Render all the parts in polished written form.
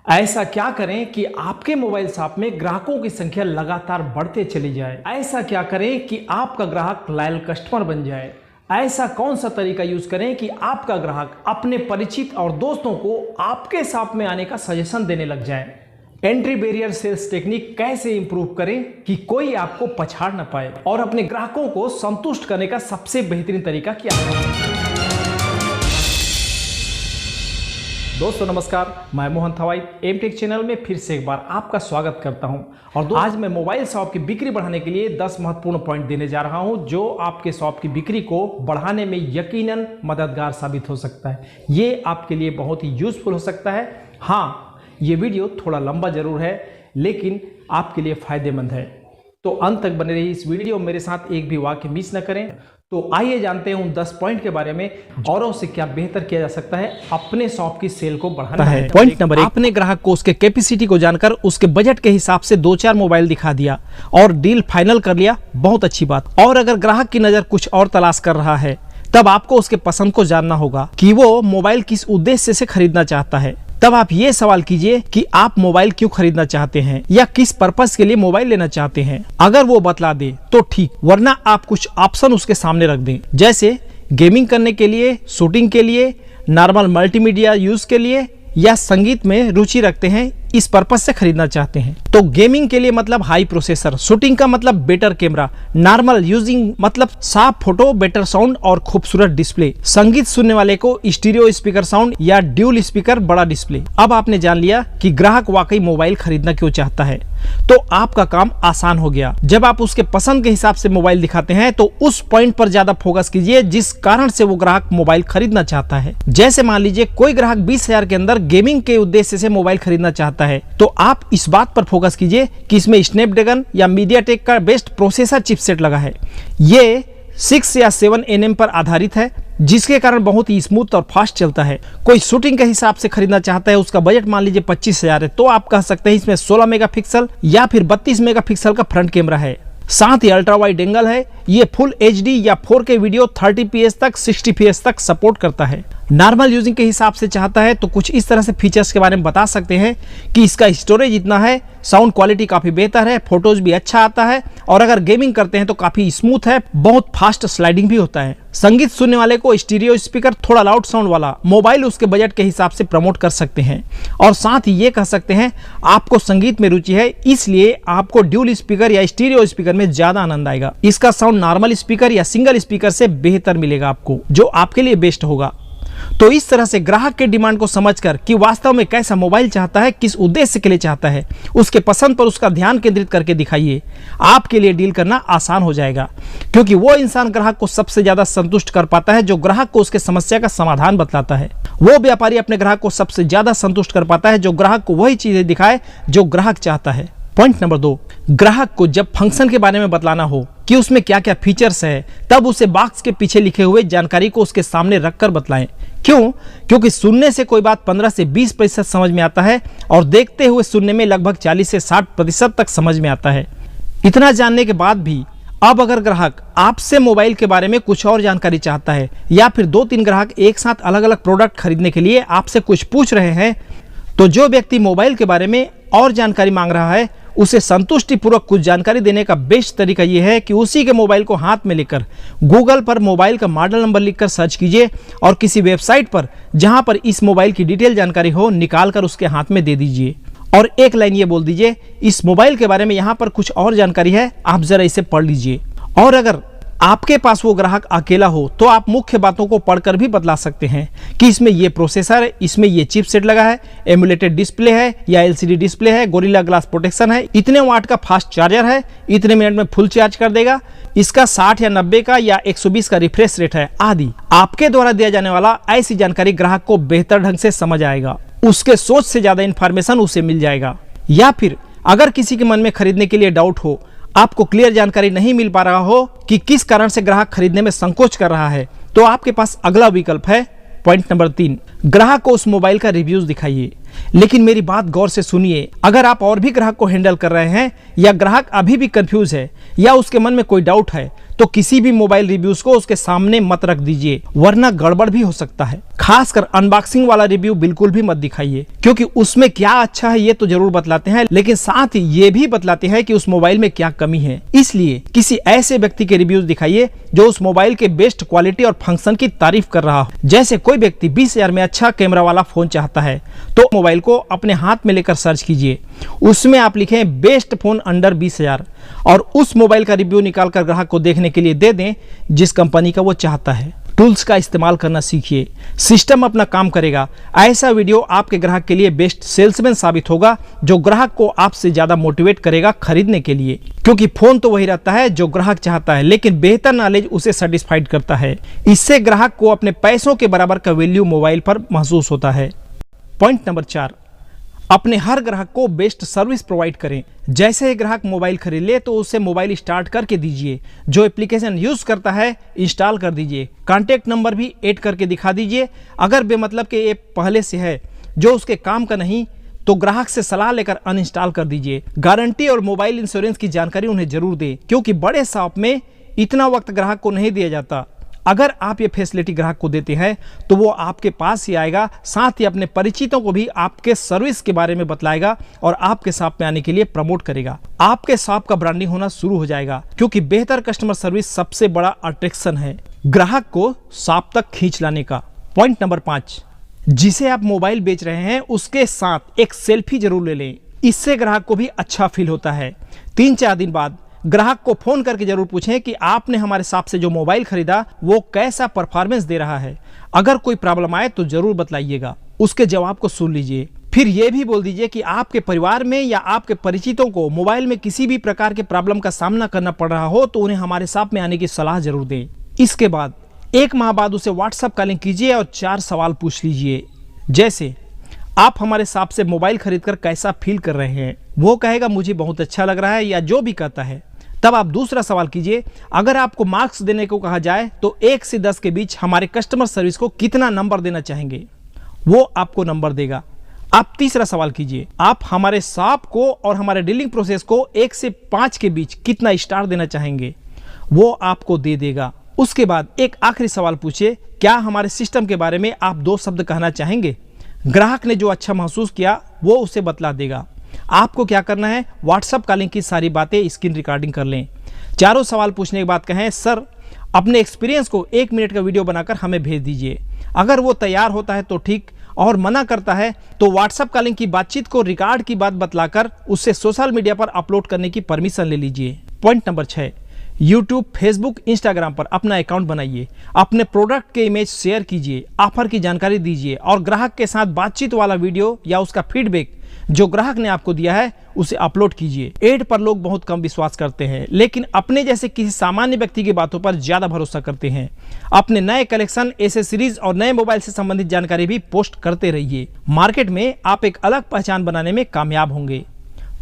ऐसा क्या करें कि आपके मोबाइल शॉप में ग्राहकों की संख्या लगातार बढ़ते चली जाए। ऐसा क्या करें कि आपका ग्राहक लॉयल कस्टमर बन जाए। ऐसा कौन सा तरीका यूज करें कि आपका ग्राहक अपने परिचित और दोस्तों को आपके शॉप में आने का सजेशन देने लग जाए। एंट्री बैरियर सेल्स टेक्निक कैसे इंप्रूव करें कि कोई आपको पछाड़ ना पाए और अपने ग्राहकों को संतुष्ट करने का सबसे बेहतरीन तरीका क्या है। दोस्तों नमस्कार, मैं मोहन थवाई एमटेक चैनल में फिर से एक बार आपका स्वागत करता हूं। और आज मैं मोबाइल शॉप की बिक्री बढ़ाने के लिए 10 महत्वपूर्ण पॉइंट देने जा रहा हूं जो आपके शॉप की बिक्री को बढ़ाने में यकीनन मददगार साबित हो सकता है। ये आपके लिए बहुत ही यूजफुल हो सकता है। हाँ, ये वीडियो थोड़ा लंबा जरूर है लेकिन आपके लिए फायदेमंद है, तो अंत तक बने रहिए इस वीडियो। मेरे साथ एक भी वाक्य मिस न करें। तो आइए जानते हैं उन 10 पॉइंट के बारे में औरों से क्या बेहतर किया जा सकता है अपने शॉप की सेल को बढ़ाना है। पॉइंट नंबर 1, आपने ग्राहक को उसके कैपेसिटी को जानकर उसके बजट के हिसाब से 2-4 मोबाइल दिखा दिया और डील फाइनल कर लिया। बहुत अच्छी बात। और अगर ग्राहक की नजर कुछ और तलाश कर रहा है तब आपको उसके पसंद को जानना होगा कि वो मोबाइल किस उद्देश्य से खरीदना चाहता है। तब आप ये सवाल कीजिए कि आप मोबाइल क्यों खरीदना चाहते हैं या किस पर्पस के लिए मोबाइल लेना चाहते हैं। अगर वो बतला दे तो ठीक, वरना आप कुछ ऑप्शन उसके सामने रख दें, जैसे गेमिंग करने के लिए, शूटिंग के लिए, नॉर्मल मल्टीमीडिया यूज के लिए या संगीत में रुचि रखते हैं, इस पर्पस से खरीदना चाहते हैं। तो गेमिंग के लिए मतलब हाई प्रोसेसर, शूटिंग का मतलब बेटर कैमरा, नॉर्मल यूजिंग मतलब साफ फोटो, बेटर साउंड और खूबसूरत डिस्प्ले, संगीत सुनने वाले को स्टीरियो स्पीकर साउंड या ड्यूल स्पीकर बड़ा डिस्प्ले। अब आपने जान लिया कि ग्राहक वाकई मोबाइल खरीदना क्यों चाहता है, तो आपका काम आसान हो गया। जब आप उसके पसंद के हिसाब से मोबाइल दिखाते हैं तो उस पॉइंट पर ज्यादा फोकस कीजिए जिस कारण से वो ग्राहक मोबाइल खरीदना चाहता है। जैसे मान लीजिए कोई ग्राहक 20,000 के अंदर गेमिंग के उद्देश्य से मोबाइल खरीदना चाहता है, तो आप इस बात पर फोकस कीजिए कि इसमें स्नैपड्रैगन या मीडियाटेक का बेस्ट प्रोसेसर चिपसेट लगा है। ये 6 या 7 nm पर आधारित है जिसके कारण बहुत ही स्मूथ और फास्ट चलता है। कोई शूटिंग के हिसाब से खरीदना चाहता है, उसका बजट मान लीजिए 25,000 है, तो आप कह सकते हैं इसमें 16 मेगापिक्सल या फिर 32 मेगापिक्सल का फ्रंट कैमरा है। साथ ही अल्ट्रा वाइड एंगल है। ये फुल HD या 4K वीडियो 30fps तक 60fps तक सपोर्ट करता है। नॉर्मल यूजिंग के हिसाब से चाहता है तो कुछ इस तरह से फीचर्स के बारे में बता सकते हैं कि इसका स्टोरेज इतना है, साउंड क्वालिटी काफी बेहतर है, फोटोज भी अच्छा आता है और अगर गेमिंग करते हैं तो काफी स्मूथ है, बहुत फास्ट स्लाइडिंग भी होता है। संगीत सुनने वाले को स्टीरियो स्पीकर, थोड़ा लाउड साउंड वाला मोबाइल उसके बजट के हिसाब से प्रमोट कर सकते हैं। और साथ ही ये कह सकते हैं आपको संगीत में रुचि है, इसलिए आपको ड्यूल स्पीकर या स्टीरियो स्पीकर में ज्यादा आनंद आएगा। इसका साउंड नॉर्मल स्पीकर या सिंगल स्पीकर से बेहतर मिलेगा आपको, जो आपके लिए बेस्ट होगा। तो इस तरह से ग्राहक के डिमांड को समझकर कि वास्तव में कैसा मोबाइल चाहता है, किस उद्देश्य के लिए चाहता है, उसके पसंद पर उसका ध्यान केंद्रित करके दिखाइए। आपके लिए डील करना आसान हो जाएगा, क्योंकि वो इंसान ग्राहक को सबसे ज्यादा संतुष्ट कर पाता है जो ग्राहक को उसके समस्या का समाधान बतलाता है। वो व्यापारी अपने ग्राहक को सबसे ज्यादा संतुष्ट कर पाता है जो ग्राहक को वही चीजें दिखाए जो ग्राहक चाहता है। पॉइंट नंबर 2, ग्राहक को जब फंक्शन के बारे में बतलाना हो कि उसमें क्या क्या फीचर्स है, तब उसे बॉक्स के पीछे लिखे हुए जानकारी को उसके सामने रखकर बतलाएं। क्यों? क्योंकि सुनने से कोई बात 15 से 20% समझ में आता है और देखते हुए सुनने में लगभग 40 से 60% तक समझ में आता है। इतना जानने के बाद भी अब अगर ग्राहक आपसे मोबाइल के बारे में कुछ और जानकारी चाहता है या फिर 2-3 ग्राहक एक साथ अलग अलग प्रोडक्ट खरीदने के लिए आपसे कुछ पूछ रहे हैं, तो जो व्यक्ति मोबाइल के बारे में और जानकारी मांग रहा है उसे संतुष्टिपूर्वक कुछ जानकारी देने का बेस्ट तरीका यह है कि उसी के मोबाइल को हाथ में लेकर गूगल पर मोबाइल का मॉडल नंबर लिखकर सर्च कीजिए और किसी वेबसाइट पर जहां पर इस मोबाइल की डिटेल जानकारी हो निकालकर उसके हाथ में दे दीजिए और एक लाइन ये बोल दीजिए, इस मोबाइल के बारे में यहाँ पर कुछ और जानकारी है, आप जरा इसे पढ़ लीजिए। और अगर आपके पास वो ग्राहक अकेला हो तो आप मुख्य बातों को पढ़कर भी बतला सकते हैं कि इसमें ये प्रोसेसर है, इसमें ये चिपसेट लगा है, एमुलेटेड डिस्प्ले है या LCD डिस्प्ले है, गोरिल्ला ग्लास प्रोटेक्शन है, इतने वाट का फास्ट चार्जर है, इतने मिनट में फुल चार्ज कर देगा, इसका 60 या 90 का या 120 का रिफ्रेश रेट है आदि। आपके द्वारा दिया जाने वाला ऐसी जानकारी ग्राहक को बेहतर ढंग से समझ आएगा, उसके सोच से ज्यादा इंफॉर्मेशन उसे मिल जाएगा। या फिर अगर किसी के मन में खरीदने के लिए डाउट हो, आपको क्लियर जानकारी नहीं मिल पा रहा हो कि किस कारण से ग्राहक खरीदने में संकोच कर रहा है, तो आपके पास अगला विकल्प है। पॉइंट नंबर 3, ग्राहक को उस मोबाइल का रिव्यूज दिखाइए। लेकिन मेरी बात गौर से सुनिए, अगर आप और भी ग्राहक को हैंडल कर रहे हैं या ग्राहक अभी भी कंफ्यूज है या उसके मन में कोई डाउट है, तो किसी भी मोबाइल रिव्यूज को उसके सामने मत रख दीजिए, वरना गड़बड़ भी हो सकता है। खासकर अनबॉक्सिंग वाला रिव्यू बिल्कुल भी मत दिखाइए, क्योंकि उसमें क्या अच्छा है ये तो जरूर बतलाते हैं, लेकिन साथ ही ये भी बतलाते हैं कि उस मोबाइल में क्या कमी है। इसलिए किसी ऐसे व्यक्ति के रिव्यूज दिखाइए जो उस मोबाइल के बेस्ट क्वालिटी और फंक्शन की तारीफ कर रहा हो। जैसे कोई व्यक्ति 20,000 में अच्छा कैमरा वाला फोन चाहता है तो मोबाइल को अपने हाथ में लेकर सर्च कीजिए, उसमें आप लिखें बेस्ट फोन अंडर 20,000 और उस मोबाइल का रिव्यू निकाल कर ग्राहक को देखने के लिए दे दें जिस कंपनी का वो चाहता है। टूल्स का इस्तेमाल करना सीखिए, सिस्टम अपना काम करेगा। ऐसा वीडियो आपके ग्राहक के लिए बेस्ट सेल्समैन साबित होगा, जो ग्राहक को आपसे ज्यादा मोटिवेट करेगा खरीदने के लिए, क्योंकि फोन तो वही रहता है जो ग्राहक चाहता है, लेकिन बेहतर नॉलेज उसे सेटिस्फाइड करता है। इससे ग्राहक को अपने पैसों के बराबर का वैल्यू मोबाइल पर महसूस होता है। पॉइंट नंबर 4, अपने हर ग्राहक को बेस्ट सर्विस प्रोवाइड करें। जैसे ही ग्राहक मोबाइल खरीद ले तो उसे मोबाइल स्टार्ट करके दीजिए, जो एप्लीकेशन यूज करता है इंस्टॉल कर दीजिए, कॉन्टैक्ट नंबर भी ऐड करके दिखा दीजिए। अगर बेमतलब के ऐप पहले से है जो उसके काम का नहीं तो ग्राहक से सलाह लेकर अनइंस्टॉल कर दीजिए। गारंटी और मोबाइल इंश्योरेंस की जानकारी उन्हें जरूर दें, क्योंकि बड़े शॉप में इतना वक्त ग्राहक को नहीं दिया जाता। अगर आप ये फैसिलिटी ग्राहक को देते हैं तो वो आपके पास ही आएगा, साथ ही अपने परिचितों को भी आपके सर्विस के बारे में बतलाएगा और आपके शॉप में आने के लिए प्रमोट करेगा। आपके शॉप का ब्रांडिंग होना शुरू हो जाएगा, क्योंकि बेहतर कस्टमर सर्विस सबसे बड़ा अट्रैक्शन है ग्राहक को शॉप तक खींच लाने का। पॉइंट नंबर 5, जिसे आप मोबाइल बेच रहे हैं उसके साथ एक सेल्फी जरूर ले लें। इससे ग्राहक को भी अच्छा फील होता है। 3-4 दिन बाद ग्राहक को फोन करके जरूर पूछें कि आपने हमारे शॉप से जो मोबाइल खरीदा वो कैसा परफॉर्मेंस दे रहा है। अगर कोई प्रॉब्लम आए तो जरूर बताइएगा, उसके जवाब को सुन लीजिए। फिर ये भी बोल दीजिए कि आपके परिवार में या आपके परिचितों को मोबाइल में किसी भी प्रकार के प्रॉब्लम का सामना करना पड़ रहा हो तो उन्हें हमारे शॉप में आने की सलाह जरूर दें। इसके बाद 1 माह बाद उसे व्हाट्सएप कॉलिंग कीजिए और 4 सवाल पूछ लीजिए, जैसे आप हमारे शॉप से मोबाइल खरीदकर कैसा फील कर रहे हैं। वो कहेगा मुझे बहुत अच्छा लग रहा है या जो भी कहता है। तब आप दूसरा सवाल कीजिए, अगर आपको मार्क्स देने को कहा जाए तो 1 से 10 के बीच हमारे कस्टमर सर्विस को कितना नंबर देना चाहेंगे, वो आपको नंबर देगा। आप तीसरा सवाल कीजिए, आप हमारे शॉप को और हमारे डीलिंग प्रोसेस को 1 से 5 के बीच कितना स्टार देना चाहेंगे, वो आपको दे देगा। उसके बाद एक आखिरी सवाल पूछिए, क्या हमारे सिस्टम के बारे में आप 2 शब्द कहना चाहेंगे। ग्राहक ने जो अच्छा महसूस किया वो उसे बतला देगा। आपको क्या करना है, व्हाट्सएप कॉलिंग की सारी बातें स्क्रीन रिकॉर्डिंग कर लें। चारों सवाल पूछने के बाद कहें, सर अपने एक्सपीरियंस को 1 मिनट का वीडियो बनाकर हमें भेज दीजिए। अगर वो तैयार होता है तो ठीक, और मना करता है तो व्हाट्सएप कॉलिंग की बातचीत को रिकॉर्ड की बात बतलाकर उससे सोशल मीडिया पर अपलोड करने की परमिशन ले लीजिए। Point number 6, YouTube, Facebook, Instagram पर अपना अकाउंट बनाइए। अपने प्रोडक्ट के इमेज शेयर कीजिए, ऑफर की जानकारी दीजिए और ग्राहक के साथ बातचीत वाला वीडियो या उसका फीडबैक जो ग्राहक ने आपको दिया है उसे अपलोड कीजिए। एड पर लोग बहुत कम विश्वास करते हैं, लेकिन अपने जैसे किसी सामान्य व्यक्ति की बातों पर ज्यादा भरोसा करते हैं। अपने नए कलेक्शन, एसेसरीज और नए मोबाइल से संबंधित जानकारी भी पोस्ट करते रहिए। मार्केट में आप एक अलग पहचान बनाने में कामयाब होंगे।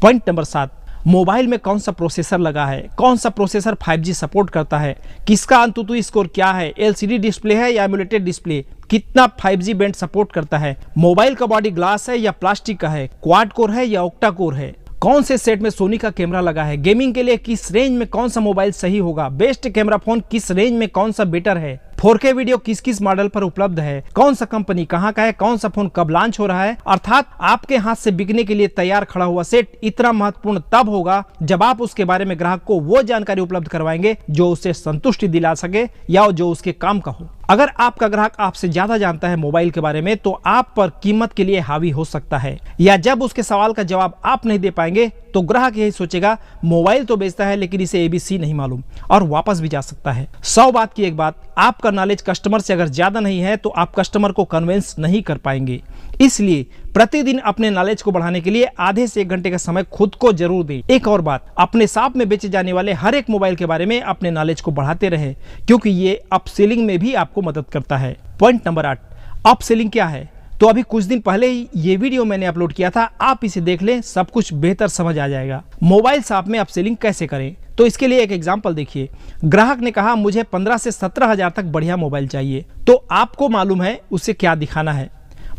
पॉइंट नंबर 7, मोबाइल में कौन सा प्रोसेसर लगा है, कौन सा प्रोसेसर 5G सपोर्ट करता है, किसका अंतुतु स्कोर क्या है, LCD डिस्प्ले है या एमुलेटेड डिस्प्ले, कितना 5G बैंड सपोर्ट करता है, मोबाइल का बॉडी ग्लास है या प्लास्टिक का है, क्वाड कोर है या ऑक्टा कोर है, कौन से सेट में सोनी का कैमरा लगा है, गेमिंग के लिए किस रेंज में कौन सा मोबाइल सही होगा, बेस्ट कैमरा फोन किस रेंज में कौन सा बेटर है, 4K वीडियो किस किस मॉडल पर उपलब्ध है, कौन सा कंपनी कहां का है, कौन सा फोन कब लॉन्च हो रहा है। अर्थात आपके हाथ से बिकने के लिए तैयार खड़ा हुआ सेट इतना महत्वपूर्ण तब होगा जब आप उसके बारे में ग्राहक को वो जानकारी उपलब्ध करवाएंगे जो उसे संतुष्टि दिला सके या जो उसके काम का हो। अगर आपका ग्राहक आपसे ज्यादा जानता है मोबाइल के बारे में तो आप पर कीमत के लिए हावी हो सकता है, या जब उसके सवाल का जवाब आप नहीं दे पाएंगे तो ग्राहक यही सोचेगा मोबाइल तो बेचता है लेकिन इसे ABC नहीं मालूम, और वापस भी जा सकता है। 100 बात की एक बात, आपका नॉलेज कस्टमर से अगर ज्यादा नहीं है तो आप कस्टमर को कन्विंस नहीं कर पाएंगे। इसलिए प्रतिदिन अपने नॉलेज को बढ़ाने के लिए आधे से 1 घंटे का समय खुद को जरूर दें। एक और बात, अपने शॉप में बेचे जाने वाले हर एक मोबाइल के बारे में अपने नॉलेज को बढ़ाते रहे, क्योंकि ये अपसेलिंग में भी आपको मदद करता है। पॉइंट नंबर 8, अपसेलिंग क्या है? तो अभी कुछ दिन पहले ही ये वीडियो मैंने अपलोड किया था, आप इसे देख लें, सब कुछ बेहतर समझ आ जाएगा। मोबाइल शॉप में अपसेलिंग कैसे करें, तो इसके लिए एक एग्जांपल देखिए। ग्राहक ने कहा मुझे 15 से 17 हजार तक बढ़िया मोबाइल चाहिए, तो आपको मालूम है उसे क्या दिखाना है।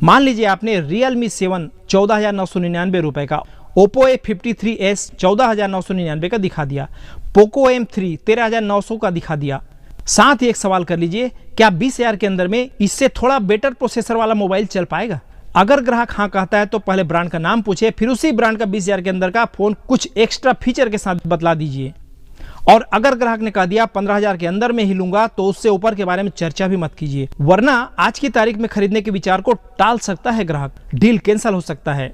मान लीजिए आपने Realme 7 14,999 रुपए का, Oppo A53s 14,999 का दिखा दिया। पोको M3 13,900 का दिखा दिया। साथ ही एक सवाल कर लीजिए, क्या 20,000 के अंदर में इससे थोड़ा बेटर प्रोसेसर वाला मोबाइल चल पाएगा? अगर ग्राहक हाँ कहता है तो पहले ब्रांड का नाम पूछे, फिर उसी ब्रांड का 20,000 के अंदर का फोन कुछ एक्स्ट्रा फीचर के साथ बतला दीजिए। और अगर ग्राहक ने कह दिया 15,000 के अंदर में ही लूंगा, तो उससे ऊपर के बारे में चर्चा भी मत कीजिए, वरना आज की तारीख में खरीदने के विचार को टाल सकता है ग्राहक, डील कैंसिल हो सकता है।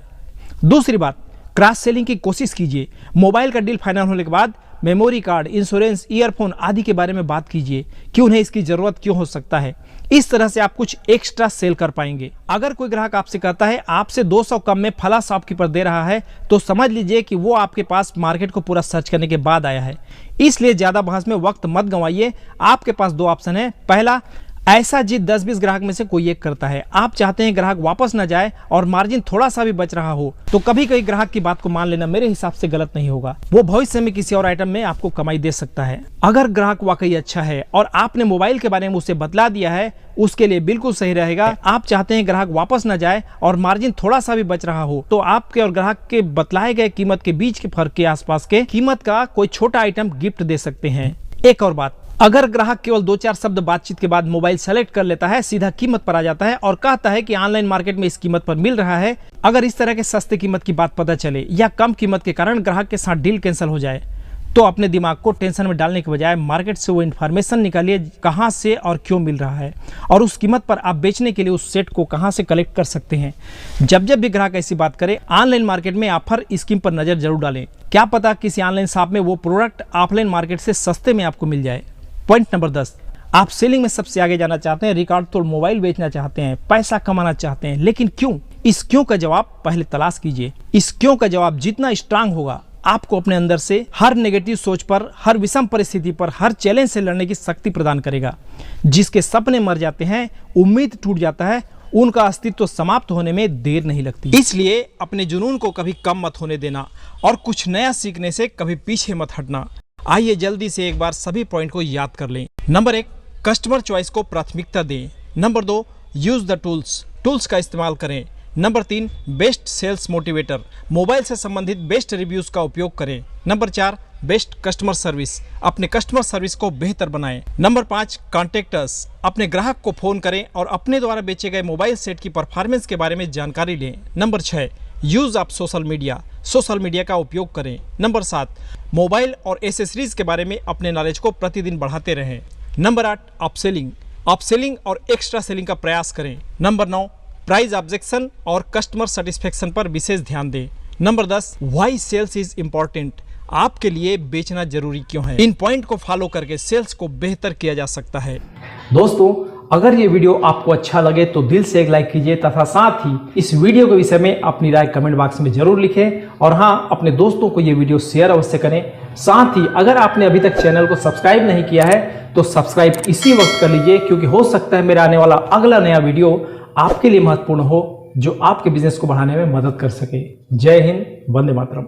दूसरी बात, क्रॉस सेलिंग की कोशिश कीजिए। मोबाइल का डील फाइनल होने के बाद मेमोरी कार्ड, इंश्योरेंस, ईयरफोन आदि के बारे में बात कीजिए कि उन्हें इसकी जरूरत क्यों हो सकता है। इस तरह से आप कुछ एक्स्ट्रा सेल कर पाएंगे। अगर कोई ग्राहक आपसे कहता है आपसे 200 कम में फला शॉपकीपर दे रहा है, तो समझ लीजिए कि वो आपके पास मार्केट को पूरा सर्च करने के बाद आया है। इसलिए ज्यादा बहस में वक्त मत गंवाइए। आपके पास दो ऑप्शन है। पहला, ऐसा जिद 10-20 ग्राहक में से कोई एक करता है। आप चाहते हैं ग्राहक वापस ना जाए और मार्जिन थोड़ा सा भी बच रहा हो, तो कभी कभी ग्राहक की बात को मान लेना मेरे हिसाब से गलत नहीं होगा। वो भविष्य में किसी और आइटम में आपको कमाई दे सकता है। अगर ग्राहक वाकई अच्छा है और आपने मोबाइल के बारे में उसे बतला दिया है, उसके लिए बिल्कुल सही रहेगा। आप चाहते हैं ग्राहक वापस ना जाए और मार्जिन थोड़ा सा भी बच रहा हो, तो आपके और ग्राहक के बतलाए गए कीमत के बीच के फर्क के आसपास के कीमत का कोई छोटा आइटम गिफ्ट दे सकते हैं। एक और बात, अगर ग्राहक केवल 2-4 शब्द बातचीत के बाद मोबाइल सेलेक्ट कर लेता है, सीधा कीमत पर आ जाता है और कहता है कि ऑनलाइन मार्केट में इस कीमत पर मिल रहा है, अगर इस तरह के सस्ते कीमत की बात पता चले या कम कीमत के कारण ग्राहक के साथ डील कैंसिल हो जाए, तो अपने दिमाग को टेंशन में डालने के बजाय मार्केट से वो इन्फॉर्मेशन निकालिए कहाँ से और क्यों मिल रहा है, और उस कीमत पर आप बेचने के लिए उस सेट को कहाँ से कलेक्ट कर सकते हैं। जब जब भी ग्राहक ऐसी बात करे, ऑनलाइन मार्केट में ऑफर स्कीम पर नजर जरूर डालें। क्या पता किसी ऑनलाइन शॉप में वो प्रोडक्ट ऑफलाइन मार्केट से सस्ते में आपको मिल जाए। पॉइंट नंबर 10, आप सेलिंग में सबसे आगे जाना चाहते हैं, रिकॉर्ड तोड़ मोबाइल बेचना चाहते हैं, पैसा कमाना चाहते हैं, लेकिन क्यों? इस क्यों का जवाब पहले तलाश कीजिए। इस क्यों का जवाब जितना स्ट्रांग होगा, आपको अपने अंदर से हर नेगेटिव सोच पर, हर विषम परिस्थिति पर, हर चैलेंज से लड़ने की शक्ति प्रदान करेगा। जिसके सपने मर जाते हैं, उम्मीद टूट जाता है, उनका अस्तित्व समाप्त होने में देर नहीं लगती। इसलिए अपने जुनून को कभी कम मत होने देना और कुछ नया सीखने से कभी पीछे मत हटना। आइए जल्दी से एक बार सभी पॉइंट को याद कर लें। नंबर 1, कस्टमर चॉइस को प्राथमिकता दें। नंबर 2, यूज द टूल्स का इस्तेमाल करें। Number 3, best sales motivator, mobile से संबंधित बेस्ट रिव्यूज का उपयोग करें। नंबर 4, बेस्ट कस्टमर सर्विस, अपने कस्टमर सर्विस को बेहतर बनाएं। नंबर 5, कॉन्टेक्ट अस, अपने ग्राहक को फोन करें और अपने द्वारा बेचे गए मोबाइल सेट की परफॉर्मेंस के बारे में जानकारी लें। Number 6, use of social media का उपयोग करें। नंबर 7, मोबाइल और एसेसरीज के बारे में अपने नॉलेज को प्रतिदिन बढ़ाते रहें। नंबर 8, अपसेलिंग और एक्स्ट्रा सेलिंग का प्रयास करें। नंबर 9, प्राइस ऑब्जेक्शन और कस्टमर सेटिस्फेक्शन पर विशेष ध्यान दें। Number 10, why sales is important, आपके लिए बेचना जरूरी क्यों है। इन पॉइंट को फॉलो करके सेल्स को बेहतर किया जा सकता है। दोस्तों, अगर ये वीडियो आपको अच्छा लगे तो दिल से एक लाइक कीजिए तथा साथ ही इस वीडियो के विषय में अपनी राय कमेंट बॉक्स में जरूर लिखें और हाँ, अपने दोस्तों को ये वीडियो शेयर अवश्य करें। साथ ही अगर आपने अभी तक चैनल को सब्सक्राइब नहीं किया है तो सब्सक्राइब इसी वक्त कर लीजिए, क्योंकि हो सकता है मेरा आने वाला अगला नया वीडियो आपके लिए महत्वपूर्ण हो, जो आपके बिजनेस को बढ़ाने में मदद कर सके। जय हिंद, वंदे मातरम।